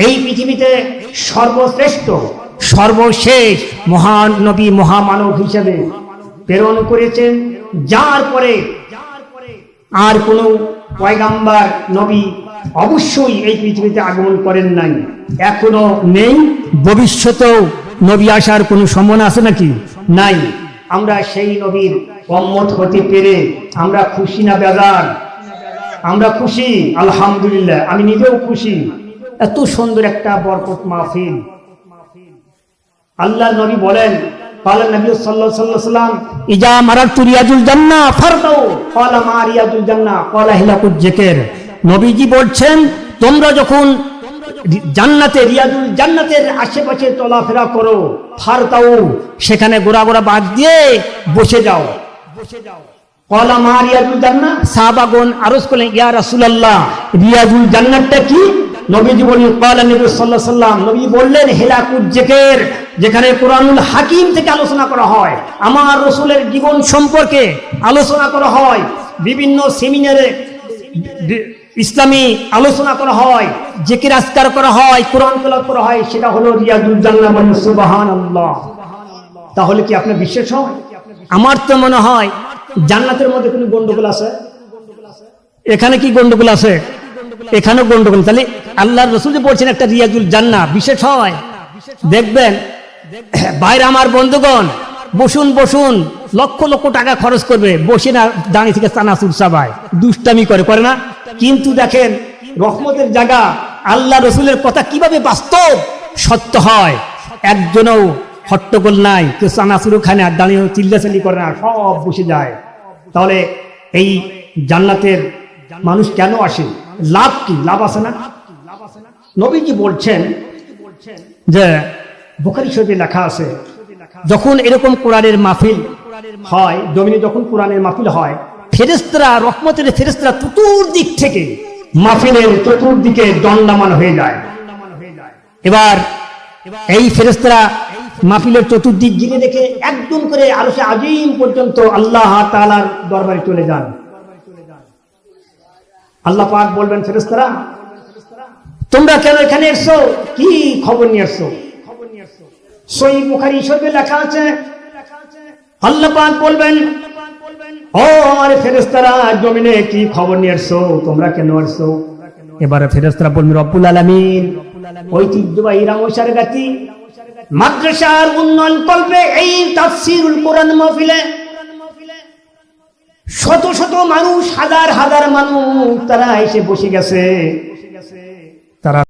এই পৃথিবীতে সর্বশ্রেষ্ঠ সর্বশেষ মহান নবী মহামানব হিসেবে প্রেরণ করেছেন, যার পরে আর কোনো পয়গাম্বার নবী অবশ্যই এই পৃথিবীতে আগমন করেন নাই, এখনো নেই, ভবিষ্যতেও নবী আসার কোনো সম্ভাবনা আছে নাকি? নাই। আমরা সেই নবীর উম্মত হতে পেরে আমরা খুশি না বেজার? আমরা খুশি, আলহামদুলিল্লাহ। আমি নিজেও খুশি। এত সুন্দর একটা বরকত মাহফিল। আল্লাহর নবী বলেন, قال النبي صلى الله عليه وسلم اذا مررت رياض الجنه فرضوا قال ما رياض الجنه قال هلاك الذكر। নবীজি বলছেন, তোমরা যখন জান্নাতে রিয়াজুল জান্নাতের আশেপাশে চলাফেরা করো, ফারতাও, সেখানে গোড়া গোড়া বাদ দিয়ে বসে যাও। قال ما رياض الجنه, সাহাবাগণ আরজ করলেন, ইয়া রাসূলুল্লাহ, রিয়াজুল জান্নাতটা কি? নবীজি বললেন, قال النبي صلى الله عليه وسلم, নবী বললেন, হিলাকুল যিকির, যেখানে কোরআনুল হাকিম থেকে আলোচনা করা হয়, আমার রাসূলের জীবন সম্পর্কে আলোচনা করা হয়, বিভিন্ন সেমিনারে ইসলামী আলোচনা করা হয়, জিকির আজকার করা হয়, কোরআন তেলাওয়াত করা হয়, সেটা হলো রিয়াজুল জান্নাহ। মানে সুবহানাল্লাহ। তাহলে কি আপনি বিশ্বাস হয়? আমার তো মনে হয় জান্নাতের মধ্যে কোনো গন্ডগোল আছে? এখানে কি গন্ডগোল আছে? এখানেও গন্ডগোল। তাহলে আল্লাহর রাসূল যে বলছেন একটা রিয়াজুল জান্নাহ, বিশেষ হয়। দেখবেন বাইরে আমার বন্ধুগণ, বসুন বসুন, লক্ষ লক্ষ টাকা খরচ করবে, বসে না দাঁড়িয়ে থেকে চানাচুর চাবায়, দুষ্টামি করে না? কিন্তু দেখেন রহমতের জায়গা, আল্লাহ রসুলের কথা কিভাবে বাস্তব সত্য হয়। একজনও হট্টগোল নাই, কেউ চানাচুরও খায় না, দাঁড়িয়ে চিল্লাচাল্লি করে না, সব বসে যায়। তাহলে এই জান্নাতের মানুষ কেন আসে? লাভ কি? লাভ আছে না? নবীজি বলছেন যে বুখারী শরীফে লেখা আছে, যখন এরকম কোরআনের মাহফিল হয়, জমিনে যখন কোরআনের মাহফিল হয়, ফেরেশতারা, রহমতের ফেরেশতারা চতুর্দিক থেকে মাহফিলের চতুর্দিকে দণ্ডায়মান হয়ে যায়। এবার এই ফেরেশতারা মাহফিলের চতুর্দিক ঘিরে রেখে একদম করে আরশে আজিম পর্যন্ত আল্লাহ তাআলার দরবারে চলে যান। আল্লাহ পাক বলবেন, ফেরেশতারা, তোমরা কেন এখানে এসছো? কি খবর নিয়ে এসছো? সহিহ বুখারী শরীফে লেখা আছে, আল্লাহ পাক বলবেন, ও আমার ফেরেশতারা, জমিনে কি খবর নিয়ে এসছো? তোমরা কেন এসছো? এবারে ফেরেশতারা বলবেন, রব্বুল আলামিন ঐতিহ্যবাহী রামসার গাতি মাদ্রাসার উন্নয়ন কল্পে এই তাফসীরুল কোরআন মাহফিলে শত শত মানুষ, হাজার হাজার মানুষ তারা এসে বসে গেছে। তারা